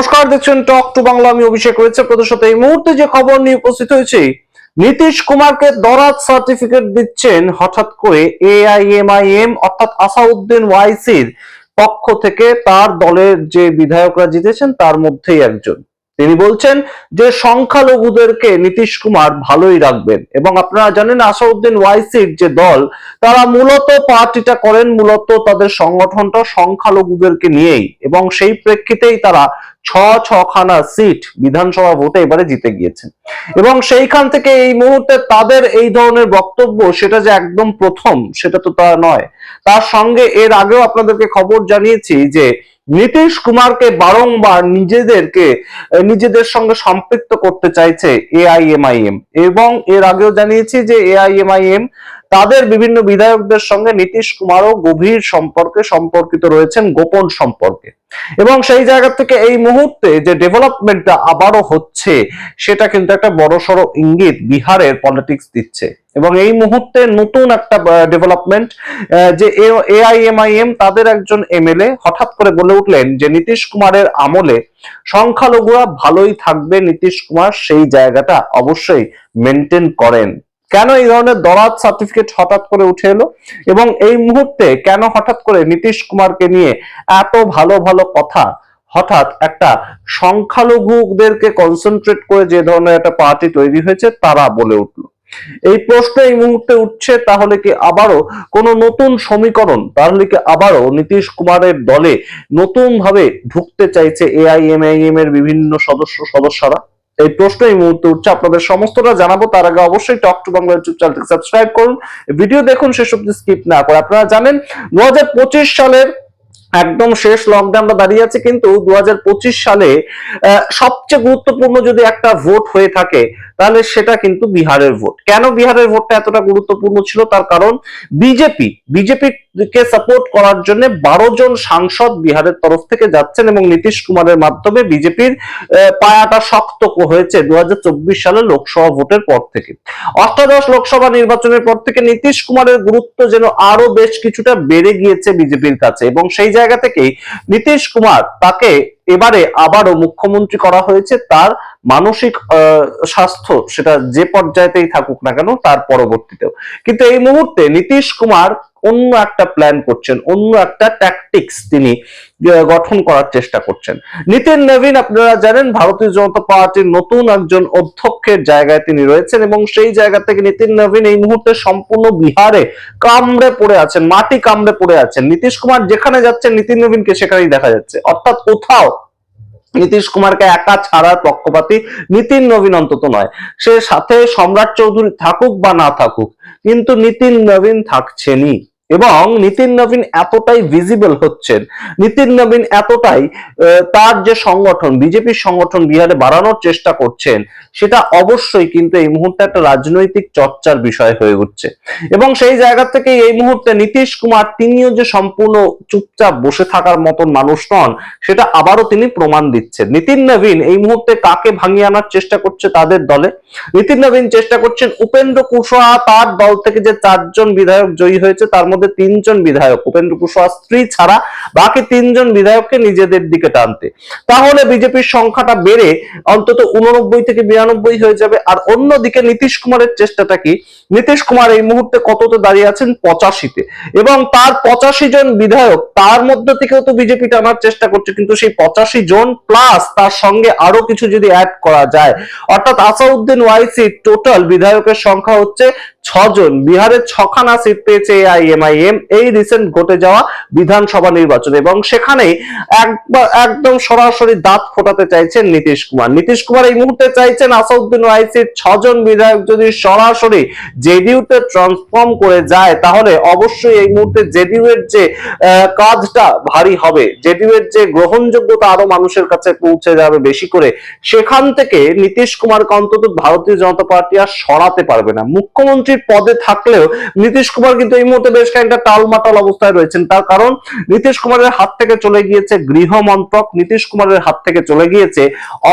নমস্কার, দেখছেন talk to Bangla. আমি অভিষেক রয়েছে আপনাদের সাথে। এই মুহূর্তে যে খবর নিয়ে উপস্থিত হয়েছে, নীতিশ কুমারকে দরাদ সার্টিফিকেট দিচ্ছেন হঠাৎ করে এআইএমআইএম অর্থাৎ আসাউদ্দিন ওয়াইসির পক্ষ থেকে। তার দলের যে বিধায়করা জিতেছেন তার মধ্যেই একজন। তিনি বলছেন যে সংখ্যালঘুদেরকে নীতিশ কুমার ভালোই রাখবেন। এবং আপনারা জানেন আসাউদ্দিন ওয়াইসির যে দল, তারা মূলত পার্টিটা করেন, মূলত তাদের সংগঠনটা সংখ্যালঘুদেরকে নিয়েই, এবং সেই প্রেক্ষিতেই তারা ছখানা সিট বিধানসভা ভোটে এবারে জিতে গিয়েছেন। এবং সেইখান থেকে এই মুহূর্তে তাদের এই ধরনের বক্তব্য, সেটা যে একদম প্রথম সেটা তো তা নয়। তার সঙ্গে এর আগেও আপনাদেরকে খবর জানিয়েছি যে নীতিশ কুমারকে বারংবার নিজেদের সঙ্গে সম্পৃক্ত করতে চাইছে এআইএমআইএম। এবং এর আগেও জানিয়েছি যে এআইএমআইএম তাদের বিভিন্ন বিধায়কদের সঙ্গে নীতিশ কুমারও গভীর সম্পর্কিত রয়েছেন, গোপন সম্পর্কে। এবং সেই জায়গা থেকে এই মুহূর্তে যে ডেভেলপমেন্টটা আবারও হচ্ছে, সেটা কিন্তু একটা বড়সড় ইঙ্গিত বিহারের পলিটিক্স দিচ্ছে। এবং এই মুহূর্তে নতুন একটা ডেভেলপমেন্ট, যে এআইএমআইএম তাদের একজন এমএলএ হঠাৎ করে বলে উঠলেন যে নীতিশ কুমারের আমলে সংখ্যালঘুরা ভালোই থাকবে, নীতিশ কুমার সেই জায়গাটা অবশ্যই মেনটেন করেন। কেন এই ধরনের দরাদ সার্টিফিকেট হঠাৎ করে উঠে এলো, এবং এই মুহূর্তে কেন হঠাৎ করে নীতিশ কুমারকে নিয়ে এত ভালো ভালো কথা, হঠাৎ একটা সংখ্যালঘুদেরকে কনসেন্ট্রেট করে যে ধরনের একটা পার্টি তৈরি হয়েছে তারা বলে উঠলো, এই প্রশ্ন এই মুহূর্তে উঠছে। তাহলে কি আবারও কোন নতুন সমীকরণ, তাহলে কি আবারও নীতিশ কুমারের দলে নতুন ভাবে ঢুকতে চাইছে এআইএমআইএম এর বিভিন্ন সদস্যরা? এই প্রশ্ন এই মুহূর্তে উঠছে। আপনাদের সমস্তটা জানাবো। তার আগে অবশ্যই টক টু বাংলা ইউটিউব চ্যানেলটি সাবস্ক্রাইব করুন, ভিডিও দেখুন শেষ অবধি স্কিপ না করে। আপনারা জানেন 2025 সালের একদম শেষ লকডাউন আমরা দাঁড়িয়ে আছে, কিন্তু 2025 সালে সবচেয়ে গুরুত্বপূর্ণ যদি একটা ভোট হয়ে থাকে তাহলে সেটা কিন্তু বিহারের ভোট। কেন বিহারের ভোটটা এতটা গুরুত্বপূর্ণ ছিল? তার কারণ বিজেপি কে সাপোর্ট করার জন্য 12 জন সাংসদ বিহারের তরফ থেকে যাচ্ছেন, এবং নীতিশ কুমারের মাধ্যমে বিজেপির পায়াটা শক্ত হয়েছে 2024 সালের লোকসভা ভোটের পর থেকে। অষ্টাদশ লোকসভা নির্বাচনের পর থেকে নীতিশ কুমারের গুরুত্ব যেন আরো বেশ কিছুটা বেড়ে গিয়েছে বিজেপির কাছে। এবং সেই জায়গা থেকেই নীতিশ কুমার তাকে এবারে আবারও মুখ্যমন্ত্রী করা হয়েছে। তার মানসিক স্বাস্থ্য সেটা যে পর্যায়েতেই থাকুক না কেন, তার পরবর্তীতেও। কিন্তু এই মুহূর্তে নীতিশ কুমার অন্য একটা প্ল্যান করছেন, অন্য একটা ট্যাকটিক্স তিনি গঠন করার চেষ্টা করছেন। নিতিন নবীন আপনারা জানেন ভারতীয় জনতা পার্টির নতুন একজন অধ্যক্ষের জায়গায় তিনি রয়েছেন, এবং সেই জায়গা থেকে নিতিন নবীন এই মুহূর্তে সম্পূর্ণ বিহারে কামড়ে পড়ে আছেন, মাটি কামড়ে পড়ে আছেন। নীতিশ কুমার যেখানে যাচ্ছেন নিতিন নবীনকে সেখানেই দেখা যাচ্ছে। অর্থাৎ কোথাও নীতিশ কুমারকে একা ছাড়ার পক্ষপাতী নিতিন নবীন অন্তত নয়। সে সাথে সম্রাট চৌধুরী থাকুক বা না থাকুক, কিন্তু নিতিন নবীন থাকছেনই। এবং নিতিন নবীন এতটাই ভিজিবল হচ্ছেন, নিতিন নবীন এতটাই তার যে সংগঠন, বিজেপির সংগঠন বিহারে বাড়ানোর চেষ্টা করছেন, সেটা অবশ্যই কিন্তু এই মুহূর্তে একটা রাজনৈতিক চর্চার বিষয় হয়ে উঠছে। এবং সেই জায়গা থেকে এই মুহূর্তে নীতিশ কুমার তিনিও যে সম্পূর্ণ চুপচাপ বসে থাকার মতন মানুষ নন, সেটা আবারও তিনি প্রমাণ দিচ্ছেন। নিতিন নবীন এই মুহূর্তে কাকে ভাঙিয়ে আনার চেষ্টা করছে তাদের দলে? নিতিন নবীন চেষ্টা করছেন উপেন্দ্র কুশওয়াহা, তার দল থেকে যে 4 জন বিধায়ক জয়ী হয়েছে তার মধ্যে 3 জন বিধায়ক উপেন্দ্র কুশওয়াহার স্ত্রী ছাড়া বাকি 3 জন বিধায়ককে নিজেদের দিকে টানতে। তাহলে বিজেপির সংখ্যাটা বেড়ে অন্তত 89 থেকে 92 হয়ে যাবে। আর অন্যদিকে নীতিশ কুমারের চেষ্টাটা কি? নীতিশ কুমার এই মুহূর্তে কততে দাঁড়িয়ে আছেন? 85-তে। এবং তার 85 জন বিধায়ক, তার মধ্যে থেকেও তো বিজেপি টানার চেষ্টা করছে, কিন্তু সেই 85 জন প্লাস তার সঙ্গে আরো কিছু যদি অ্যাড করা যায়, অর্থাৎ আসাউদ্দিন ওয়াইসি টোটাল বিধায়কের সংখ্যা হচ্ছে 6 জন। বিহারে 6খানা সিট পেয়েছে এআইএমআইএম এই রিসেন্ট ঘটে যাওয়া বিধানসভা নির্বাচনে, এবং সেখানে একদম সরাসরি দাঁত ফোটাতে চাইছেন নীতিশ কুমার। নীতিশ কুমার এই মুহূর্তে চাইছেন আসাউদ্দিন ওয়াইসির 6 জন বিধায়ক যদি সরাসরি জেডিইউতে ট্রান্সফর্ম করে যায়, তাহলে অবশ্যই এই মুহূর্তে জেডিইউ এর যে কাজটা ভারী হবে, জেডিইউ এর যে গ্রহণযোগ্যতা আরো মানুষের কাছে পৌঁছে যাবে বেশি করে। সেখান থেকে নীতিশ কুমারকে অন্তত ভারতীয় জনতা পার্টি আর সরাতে পারবে না। মুখ্যমন্ত্রী মন্ত্রীর পদে থাকলেও নীতিশ কুমার কিন্তু এই মুহূর্তে বেশ খানিকটা টালমাটাল অবস্থায় রয়েছেন। তার কারণ নীতিশ কুমারের হাত থেকে চলে গিয়েছে গৃহ মন্ত্রক, নীতিশ কুমারের হাত থেকে চলে গিয়েছে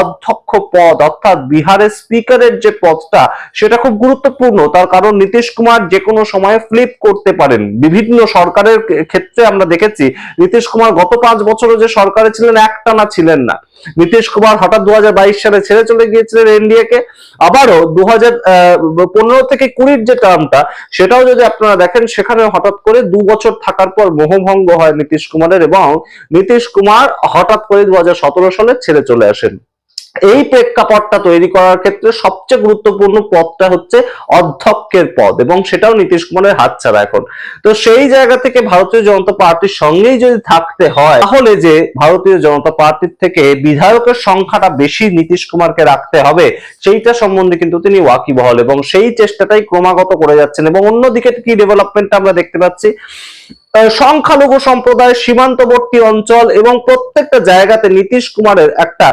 অধ্যক্ষ পদ, অর্থাৎ বিহারের স্পিকারের যে পদটা সেটা খুব গুরুত্বপূর্ণ। তার কারণ নীতিশ কুমার যে কোনো সময় ফ্লিপ করতে পারেন। বিভিন্ন সরকারের ক্ষেত্রে আমরা দেখেছি নীতিশ কুমার গত 5 বছরও যে সরকারে ছিলেন একটানা ছিলেন না। নীতিশ কুমার হঠাৎ 2022 সালে ছেড়ে চলে গিয়েছিলেন এনডিএ কে, আবারও 2015 থেকে 20 যে টার্মটা সেটাও যদি আপনারা দেখেন সেখানে হঠাৎ করে 2 বছর থাকার পর মোহভঙ্গ হয় নীতিশ কুমারের, এবং নীতিশ কুমার হঠাৎ করে 2017 সালে ছেড়ে চলে আসেন। এই প্রেক্ষাপটটা তৈরি করার ক্ষেত্রে সবচেয়ে গুরুত্বপূর্ণ পদটা হচ্ছে অধ্যক্ষের পদ, এবং সেটাও নীতিশ কুমারের হাতছাড়া এখন। তো সেই জায়গা থেকে ভারতীয় জনতা পার্টির সঙ্গেই যদি থাকতে হয় তাহলে যে ভারতীয় জনতা পার্টির থেকে বিধায়কের সংখ্যাটা বেশি নীতিশ কুমারকে রাখতে হবে সেইটা সম্বন্ধে কিন্তু তিনি ওয়াকিবহাল, এবং সেই চেষ্টাটাই ক্রমাগত করে যাচ্ছেন। এবং অন্যদিকে কি ডেভেলপমেন্ট আমরা দেখতে পাচ্ছি, সংখ্যালঘু সম্প্রদায়, সীমান্তবর্তী অঞ্চল এবং প্রত্যেকটা জায়গাতে নীতিশ কুমারের একটা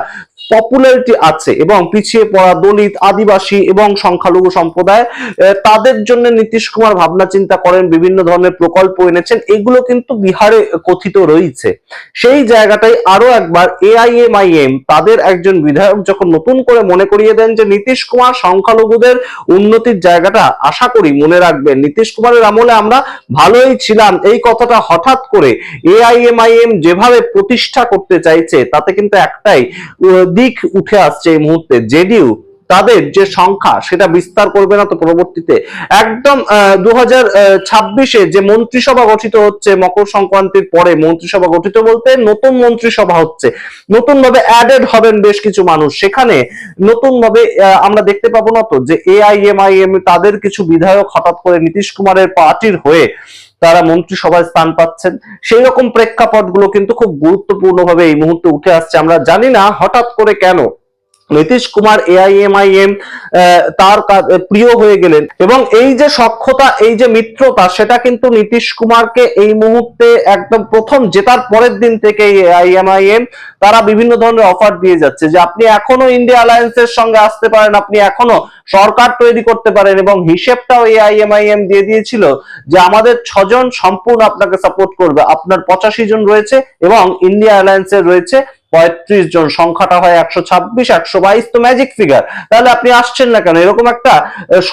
পপুলারিটি আছে, এবং পিছিয়ে পড়া দলিত, আদিবাসী এবং সংখ্যালঘু সম্প্রদায় তাদের জন্য নীতিশ কুমার ভাবনা চিন্তা করেন, বিভিন্ন ধরনের প্রকল্প এনেছেন, এগুলো কিন্তু বিহারে কথিত রয়েছে। সেই জায়গাটাই আরো একবার এআইএমআইএম তাদের একজন বিধায়ক যখন নতুন করে মনে করিয়ে দেন যে নীতিশ কুমার সংখ্যালঘুদের উন্নতির জায়গাটা আশা করি মনে রাখবেন, নীতিশ কুমারের আমলে আমরা ভালোই ছিলাম, এই কথাটা হঠাৎ করে এআইএমআইএম যেভাবে প্রতিষ্ঠা করতে চাইছে তাতে কিন্তু একটাই দিক উঠে আসছে এই মুহূর্তে, জেডিইউ তাদের যে সংখ্যা সেটা বিস্তার করবে না তো পরবর্তীতে একদম 2026-এ যে মন্ত্রিসভা গঠিত হচ্ছে মকর সংক্রান্তির পরে, মন্ত্রিসভা গঠিত বলতে নতুন মন্ত্রিসভা হচ্ছে, নতুন ভাবে অ্যাডেড হবেন বেশ কিছু মানুষ, সেখানে নতুন ভাবে আমরা দেখতে পাবো না তো যে এআইএমআইএম তাদের কিছু বিধায়ক হঠাৎ করে নীতিশ কুমারের পার্টির হয়ে তারা মন্ত্রিসভায় স্থান পাচ্ছেন। সেই রকম প্রেক্ষাপটগুলো কিন্তু খুব গুরুত্বপূর্ণভাবে এই মুহূর্তে উঠে আসছে। আমরা জানি না হঠাৎ করে কেন নীতিশ কুমার এআইএমআইএম তার প্রিয় হয়ে গেলেন, এবং এই যে সখ্যতা, এই যে মিত্রতা, সেটা কিন্তু নীতিশ কুমারকে এই মুহূর্তে একদম প্রথম জেতার পরের দিন থেকে এআইএমআইএম তারা বিভিন্ন ধরনের অফার দিয়ে যাচ্ছে যে আপনি এখনো ইন্ডিয়া অ্যালায়েন্সের সঙ্গে আসতে পারেন, আপনি এখনো সরকার তৈরি করতে পারেন, এবং হিসেবটাও এআইএমআইএম দিয়ে দিয়েছিল যে আমাদের 6 জন সম্পূর্ণ আপনাকে সাপোর্ট করবে, আপনার 85 জন রয়েছে এবং ইন্ডিয়া অ্যালায়েন্সের রয়েছে 35 জন, সংখ্যাটা হয় 126, 122 তো ম্যাজিক ফিগার, তাহলে আপনি আসছেন না কেন? এরকম একটা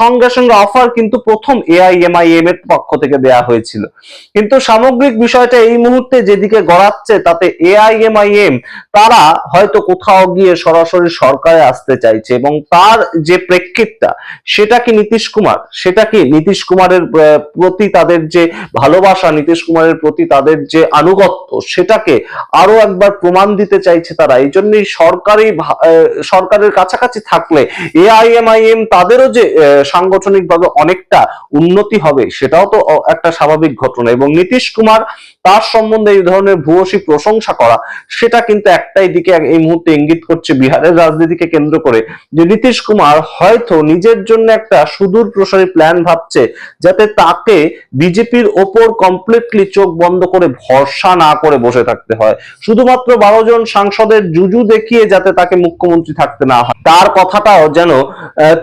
সঙ্গে সঙ্গে অফার কিন্তু প্রথম এআইএমআইএম এর পক্ষ থেকে দেয়া হয়েছিল। কিন্তু সামগ্রিক বিষয়টা এই মুহূর্তে যেদিকে গড়াচ্ছে তাতে এআইএমআইএম তারা হয়তো কোথাও গিয়ে সরাসরি সরকারে আসতে চাইছে, এবং তার যে প্রেক্ষিতটা সেটা কি নীতিশ কুমার, সেটা কি নীতিশ কুমারের প্রতি তাদের যে ভালোবাসা, নীতিশ কুমারের প্রতি তাদের যে আনুগত্য, সেটাকে আরো একবার প্রমাণ দিতে চাইছে তারা। এই জন্যই সরকারের কাছাকাছি থাকলে এআইএমআইএম তাদেরও যে সাংগঠনিকভাবে অনেকটা উন্নতি হবে সেটাও তো একটা স্বাভাবিক ঘটনা, এবং নীতিশ কুমার তার সম্বন্ধে এই ধরনের ভূয়সী প্রশংসা করা সেটা কিন্তু একটাই দিকে এই মুহূর্তে ইঙ্গিত করছে বিহারের রাজনীতিকে কেন্দ্র করে যে নীতিশ কুমার হয়তো নিজের জন্য একটা সুদূর প্রসারী প্ল্যান ভাবছে, যাতে তাকে বিজেপির ওপর কমপ্লিটলি চোখ বন্ধ করে ভরসা না করে বসে থাকতে হয়, শুধুমাত্র 12 জন সাংসদের জুজু দেখিয়ে যাতে তাকে মুখ্যমন্ত্রী থাকতে না হয়, তার কথাটাও যেন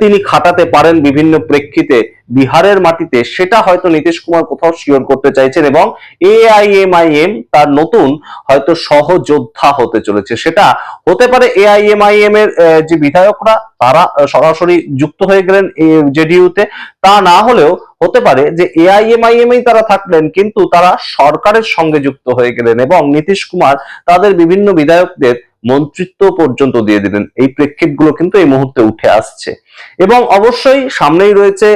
তিনি খাটাতে পারেন বিভিন্ন প্রেক্ষিতে বিহারের মাটিতে, সেটা হয়তো নীতিশ কুমার কোথাও শিওর করতে চাইছেন, এবং এআইএমআইএম তার নতুন হয়তো সহযোদ্ধা হতে চলেছে। সেটা হতে পারে এআইএমআইএম এর যে বিধায়করা তারা সরাসরি যুক্ত হয়ে গেলেন জেডিইউ তে, তা না হলেও হতে পারে যে এআইএমআইএম এই তারা থাকলেন কিন্তু তারা সরকারের সঙ্গে যুক্ত হয়ে গেলেন, এবং নীতিশ কুমার তাদের বিভিন্ন বিধায়কদের মন্ত্রিত্ব পর্যন্ত দিয়ে দিলেন। এই প্রেক্ষিতগুলো কিন্তু এই মুহূর্তে উঠে আসছে, এবং অবশ্যই সামনেই রয়েছে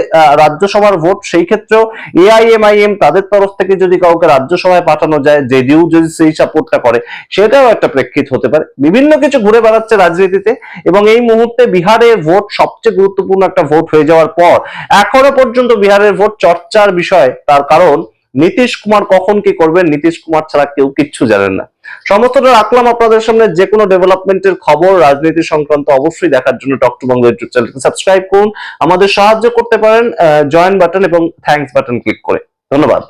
রাজ্যসভার ভোট, সেই ক্ষেত্রেও এআইএমআইএম তাদের তরফ থেকে যদি কাউকে রাজ্যসভায় পাঠানো যায়, জেডিইউ যদি সেই সাপোর্টটা করে, সেটাও একটা প্রেক্ষিত হতে পারে। বিভিন্ন কিছু ঘুরে বেড়াচ্ছে রাজনীতিতে, এবং এই মুহূর্তে বিহারের ভোট সবচেয়ে গুরুত্বপূর্ণ একটা ভোট হয়ে যাওয়ার পর এখনো পর্যন্ত বিহারের ভোট চর্চার বিষয়, তার কারণ নীতিশ কুমার কখন কি করবেন নীতিশ কুমার ছাড়া কেউ কিচ্ছু জানেন না। সমস্তটা রাখলাম আপনাদের সামনে। যে কোনো ডেভেলপমেন্টের খবর রাজনীতি সংক্রান্ত অবশ্যই দেখার জন্য টক টু বাংলা ইউটিউব চ্যানেলকে সাবস্ক্রাইব করুন, আমাদের সাহায্য করতে পারেন জয়েন বাটন এবং থ্যাঙ্কস বাটন ক্লিক করে। ধন্যবাদ।